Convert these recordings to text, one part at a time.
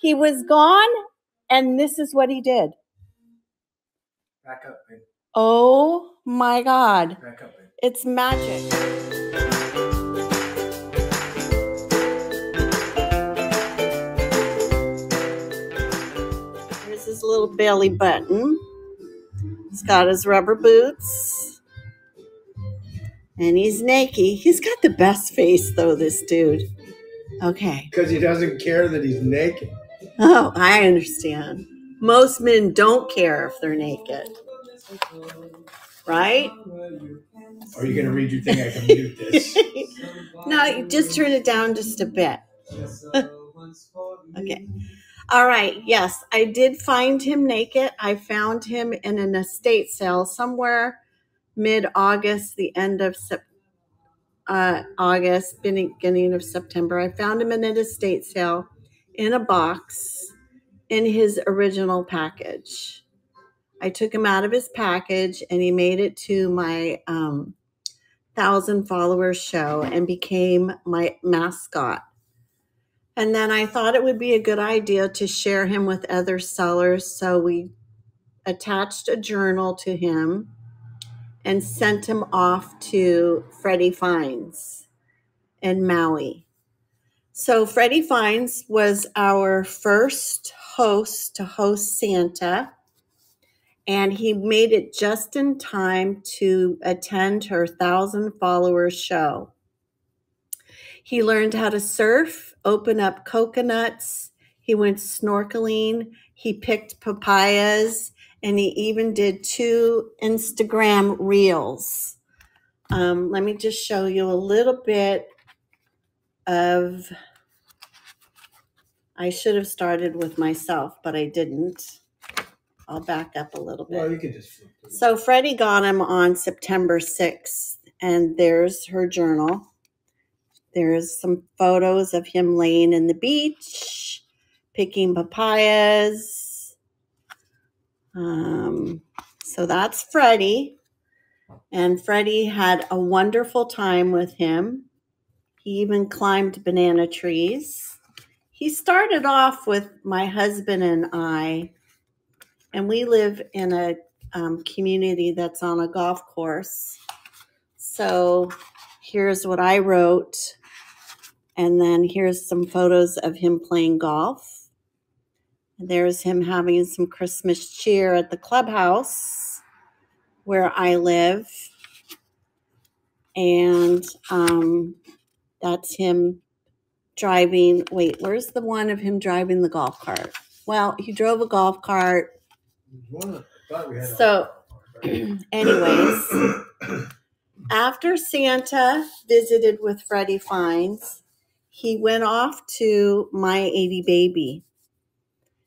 He was gone, and this is what he did. Back up, babe. Oh my God. Back up, babe. It's magic. Here's his little belly button. He's got his rubber boots. And he's naked. He's got the best face, though, this dude. Okay. Because he doesn't care that he's naked. Oh, I understand. Most men don't care if they're naked. Right? Are you going to read your thing? I can mute this. No, you just turn it down just a bit. Okay. All right. Yes, I did find him naked. I found him in an estate sale somewhere mid-August, the end of August, beginning of September. I found him in an estate sale in a box in his original package. I took him out of his package and he made it to my 1,000 followers show and became my mascot. And then I thought it would be a good idea to share him with other sellers. So we attached a journal to him and sent him off to Freddie Fines in Maui. So Freddie Fines was our first host to host Santa. And he made it just in time to attend her 1,000 followers show. He learned how to surf, open up coconuts. He went snorkeling. He picked papayas, and he even did 2 Instagram reels. Let me just show you a little bit of. I should have started with myself, but I didn't. I'll back up a little bit. Well, you can just flip it. So Freddie got him on September 6th, and there's her journal. There's some photos of him laying in the beach, picking papayas. So that's Freddie. And Freddie had a wonderful time with him. He even climbed banana trees. He started off with my husband and I, and we live in a community that's on a golf course. So here's what I wrote. And then here's some photos of him playing golf. And there's him having some Christmas cheer at the clubhouse where I live. And that's him driving. Wait, where's the one of him driving the golf cart? Well, he drove a golf cart. So anyways, after Santa visited with Freddie Fines, he went off to My 80 Baby.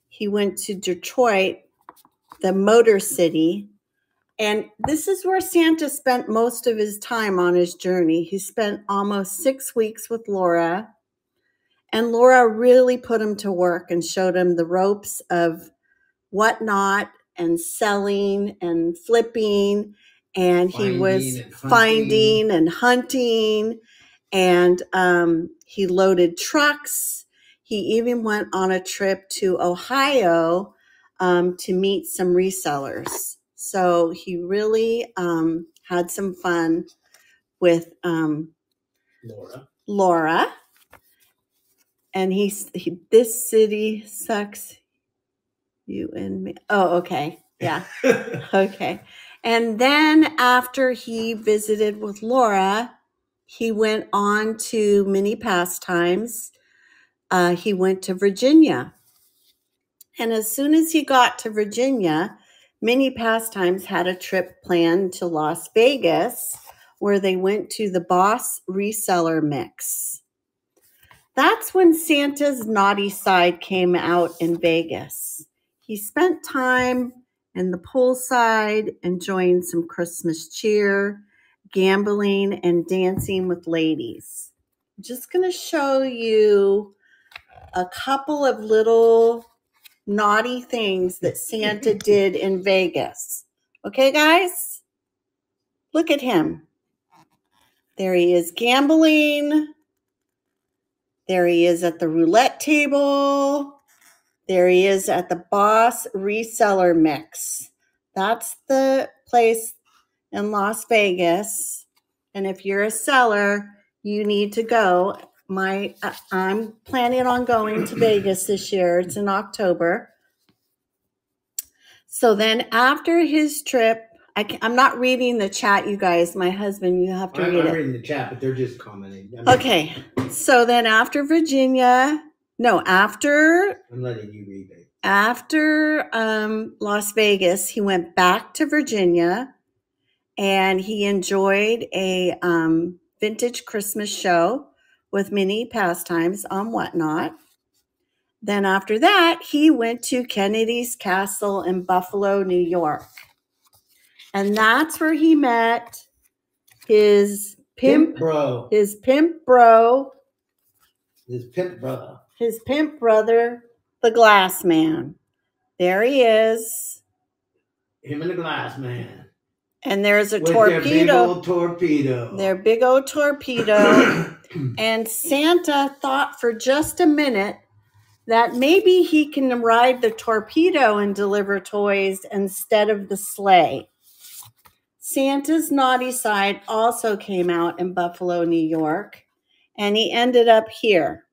He went to Detroit, the Motor City, and this is where Santa spent most of his time on his journey. He spent almost 6 weeks with Laura, and Laura really put him to work and showed him the ropes of whatnot and selling and flipping, and he was finding and hunting, and he loaded trucks. He even went on a trip to Ohio to meet some resellers. So he really had some fun with Laura. And this city sucks. You and me. Oh, okay. Yeah. Okay. And then after he visited with Laura, he went on to mini pastimes. He went to Virginia. And as soon as he got to Virginia, Mini Pastimes had a trip planned to Las Vegas where they went to the Boss Reseller Mix. That's when Santa's naughty side came out in Vegas. He spent time in the poolside, enjoying some Christmas cheer, gambling, and dancing with ladies. I'm just going to show you a couple of little naughty things that Santa did in Vegas. Okay, guys? Look at him. There he is gambling. There he is at the roulette table. There he is at the Boss Reseller Mix. That's the place in Las Vegas. And if you're a seller, you need to go. I'm planning on going to Vegas this year. It's in October. So then after his trip, I'm not reading the chat, you guys. My husband, you have to read it. I'm reading the chat, but they're just commenting. Okay. So then after Virginia, after... I'm letting you read it. After Las Vegas, he went back to Virginia, and he enjoyed a vintage Christmas show with many pastimes on Whatnot. Then after that, he went to Kennedy's Castle in Buffalo, New York. And that's where he met his pimp brother, the Glass Man. There he is. Him and the Glass Man. And there's a torpedo. Their big old torpedo. And Santa thought for just a minute that maybe he can ride the torpedo and deliver toys instead of the sleigh. Santa's naughty side also came out in Buffalo, New York, and he ended up here.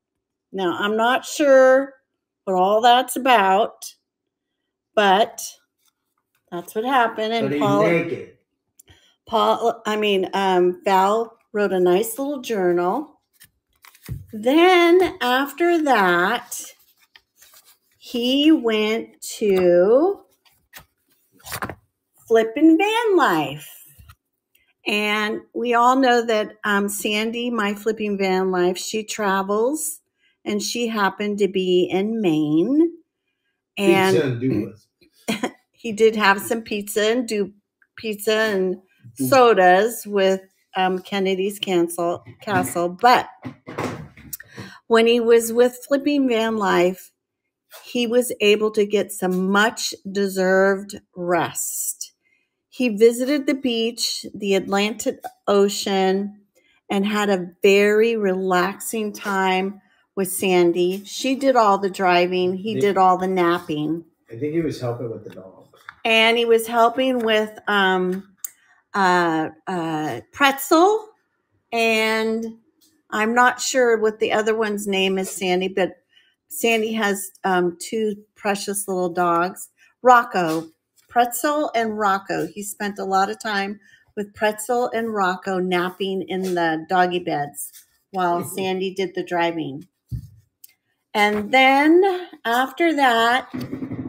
Now, I'm not sure what all that's about, but that's what happened. And but he's naked. Val wrote a nice little journal. Then after that, he went to Flippin' Van Life. And we all know that Sandy, my Flipping Van Life, she travels, and she happened to be in Maine. And he did have some pizza and sodas with Kennedy's Castle. But when he was with Flipping Van Life, he was able to get some much deserved rest. He visited the beach, the Atlantic Ocean, and had a very relaxing time with Sandy. She did all the driving. He did all the napping. I think he was helping with the dogs. And he was helping with Pretzel. And I'm not sure what the other one's name is, Sandy, but Sandy has two precious little dogs. Rocco. Pretzel and Rocco. He spent a lot of time with Pretzel and Rocco napping in the doggy beds while Sandy did the driving. And then after that,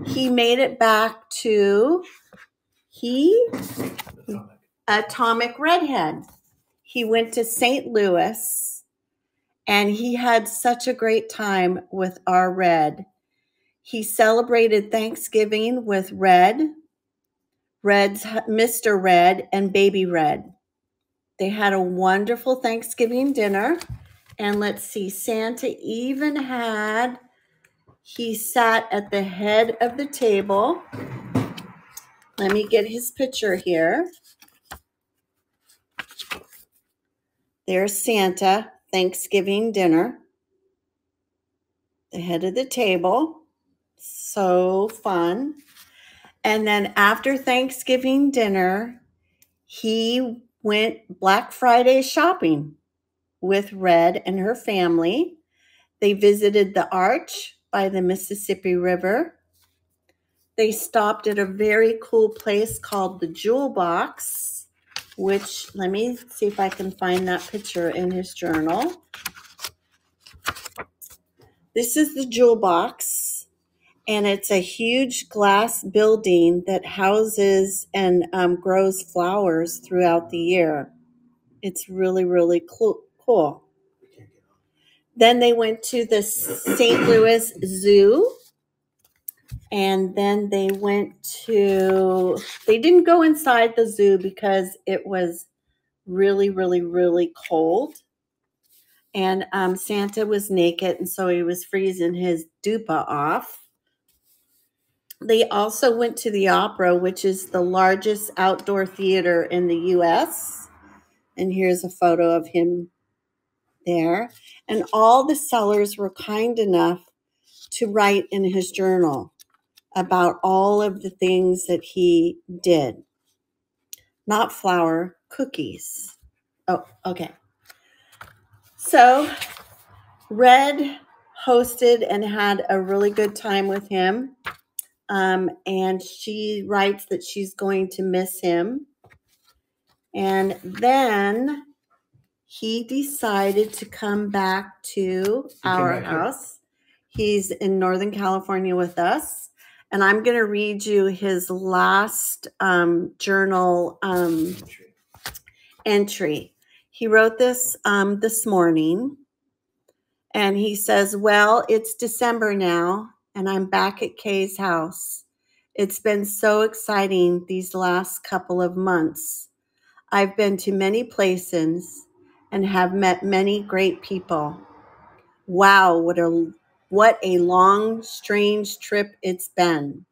he made it back to Atomic Redhead. He went to St. Louis, and he had such a great time with our Red. He celebrated Thanksgiving with Red's Mr. Red and Baby Red. They had a wonderful Thanksgiving dinner. And let's see, Santa even he sat at the head of the table. Let me get his picture here. There's Santa, Thanksgiving dinner. The head of the table. So fun. And then after Thanksgiving dinner, he went Black Friday shopping with Red and her family. They visited the Arch by the Mississippi River. They stopped at a very cool place called the Jewel Box, which, let me see if I can find that picture in his journal. This is the Jewel Box. And it's a huge glass building that houses and grows flowers throughout the year. It's really, really cool. Then they went to the St. Louis Zoo. And then they didn't go inside the zoo because it was really, really, really cold. And Santa was naked, and so he was freezing his dupa off. They also went to the opera, which is the largest outdoor theater in the U.S. And here's a photo of him there. And all the sellers were kind enough to write in his journal about all of the things that he did. Not flour, cookies. Oh, okay. So Red hosted and had a really good time with him. And she writes that she's going to miss him. And then he decided to come back to our house. He's in Northern California with us. And I'm going to read you his last journal entry. He wrote this this morning. And he says, well, it's December now, and I'm back at Kay's house. It's been so exciting these last couple of months. I've been to many places and have met many great people. Wow, what a long, strange trip it's been.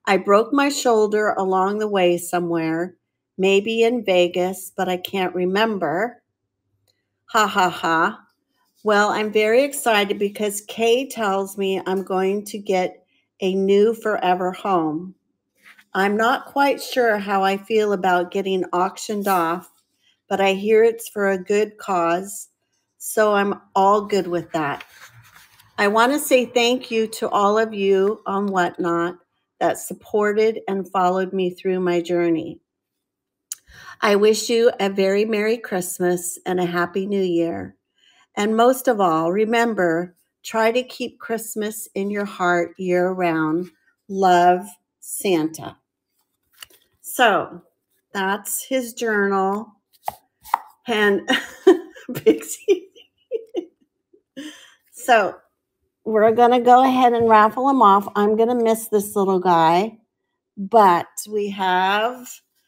I broke my shoulder along the way somewhere, maybe in Vegas, but I can't remember. Ha ha ha. Well, I'm very excited because Kay tells me I'm going to get a new forever home. I'm not quite sure how I feel about getting auctioned off, but I hear it's for a good cause, so I'm all good with that. I want to say thank you to all of you on Whatnot that supported and followed me through my journey. I wish you a very Merry Christmas and a Happy New Year. And most of all, remember, try to keep Christmas in your heart year-round. Love, Santa. So that's his journal. And Pixie. So we're going to go ahead and raffle him off. I'm going to miss this little guy. But we have...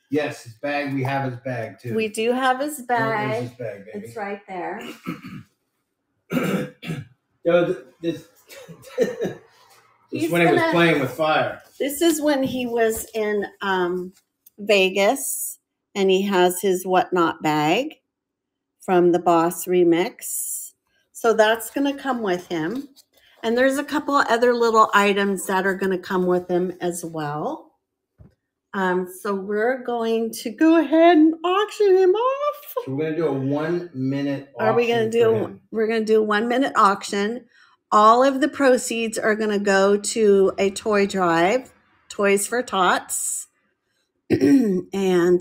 Yes, his bag. We have his bag, too. We do have his bag. Where's his bag, baby? It's right there. This is when he was playing with fire. This is when he was in Vegas, and he has his Whatnot bag from the Boss remix. So that's going to come with him. And there's a couple other little items that are going to come with him as well. So we're going to go ahead and auction him off. So we're going to do a 1 minute auction. We're going to do a 1 minute auction. All of the proceeds are going to go to a toy drive, Toys for Tots. And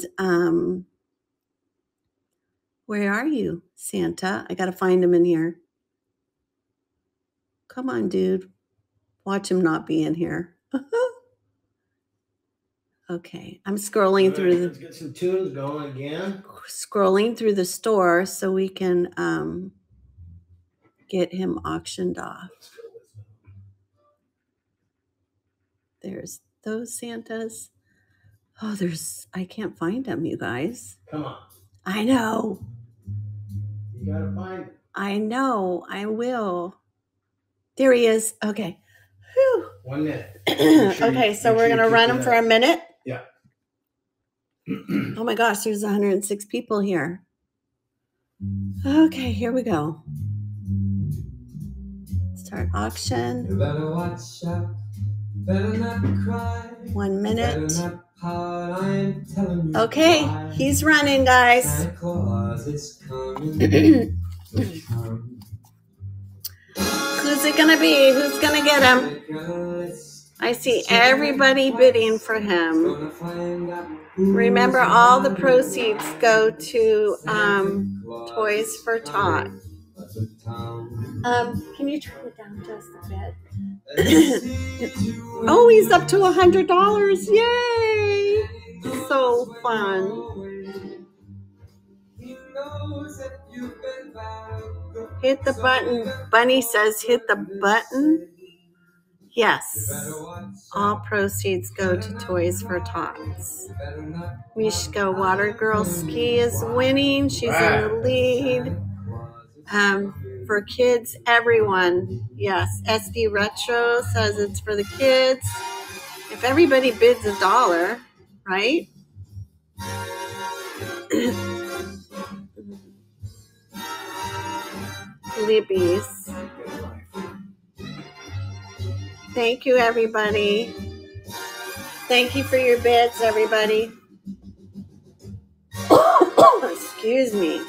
where are you, Santa? I got to find him in here. Come on, dude. Watch him not be in here. Okay, I'm scrolling through Let's get some tunes going again. Scrolling through the store so we can get him auctioned off. There's those Santas. Oh, I can't find them, you guys. Come on. I know. You gotta find him. I know. I will. There he is. Okay. Whew. 1 minute. Okay, so we're going to run him for a minute. Yeah. Oh my gosh, there's 106 people here. Okay, here we go. Start auction. You better watch out. Better not cry. 1 minute. Better not pout. I'm telling you. Okay, why. he's running, guys. Santa Claus is coming. Who's it gonna be? Who's gonna get him? I see everybody bidding for him. Remember, all the proceeds go to Toys for Tot. Can you turn it down just a bit? Oh, he's up to $100. Yay! So fun. Hit the button. Bunny says hit the button. Yes. All proceeds go to Toys for Tots. Mishka Water Girl Ski is winning. She's in the lead. For kids, everyone. Yes. SD Retro says it's for the kids. If everybody bids $1, right? Libby's. Thank you, everybody. Thank you for your bids, everybody. Excuse me.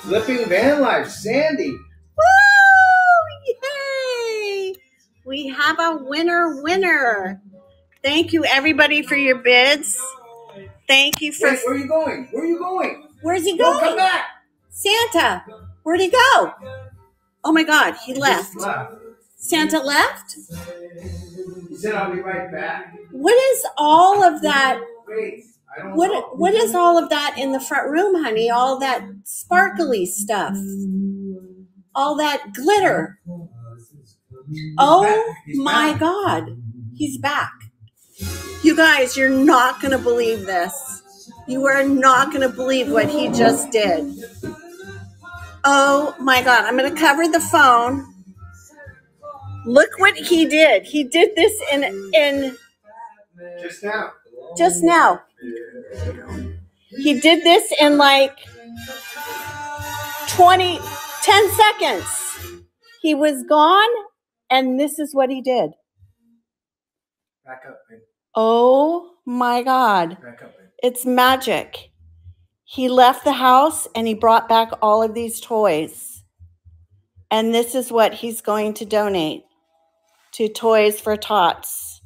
Flipping van life, Sandy. Woo! Yay! We have a winner. Thank you, everybody, for your bids. Thank you for... Wait, where are you going? Where are you going? Where's he going? No, come back. Santa. Where'd he go? Oh, my God. He left. Just left. Santa left? He said, I'll be right back. What is all of that? Wait, I don't know. What is all of that in the front room, honey? All that sparkly stuff. All that glitter. Oh, my God. He's back. You guys, you're not going to believe this. You are not going to believe what he just did. Oh, my God. I'm going to cover the phone. Look what he did. He did this in Just now. He did this in like 10 seconds. He was gone, and this is what he did. Back up, babe. Oh, my God. Back up, babe. It's magic. He left the house, and he brought back all of these toys. And this is what he's going to donate to Toys for Tots.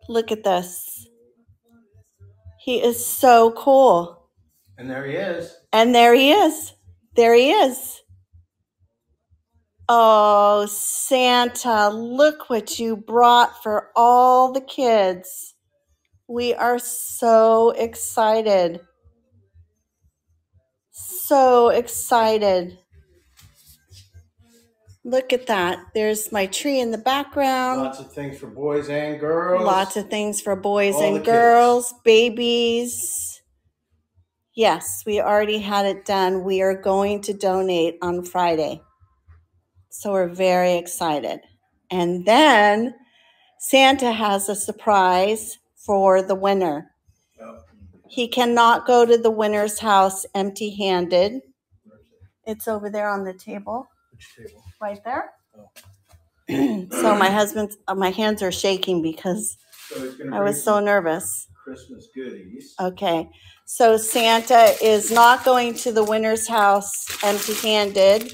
Look at this. He is so cool. And there he is. And there he is. There he is. Oh, Santa, look what you brought for all the kids. We are so excited. So excited. Look at that. There's my tree in the background. Lots of things for boys and girls. Lots of things for boys All and the girls, babies. Yes, we already had it done. We are going to donate on Friday. So we're very excited. And then Santa has a surprise for the winner. Oh. He cannot go to the winner's house empty-handed. It's over there on the table. Which table? Right there. Oh. So my hands are shaking because I was so nervous. Christmas goodies. Okay. So Santa is not going to the winner's house empty-handed.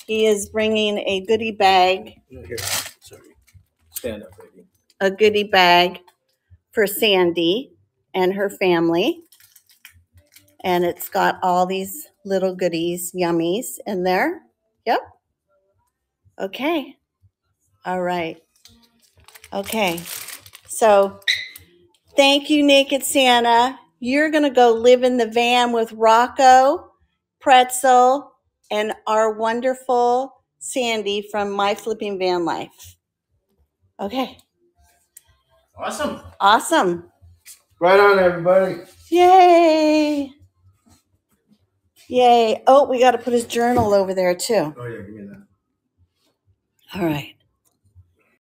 He is bringing a goodie bag. Here, sorry. Stand up, baby. A goodie bag for Sandy and her family. And it's got all these little goodies, yummies in there. Yep. Okay. All right. Okay. So thank you, Naked Santa. You're going to go live in the van with Rocco, Pretzel, and our wonderful Sandy from My Flipping Van Life. Okay. Awesome. Awesome. Right on, everybody. Yay. Yay. Oh, we got to put his journal over there, too. Oh, yeah, give me that. All right.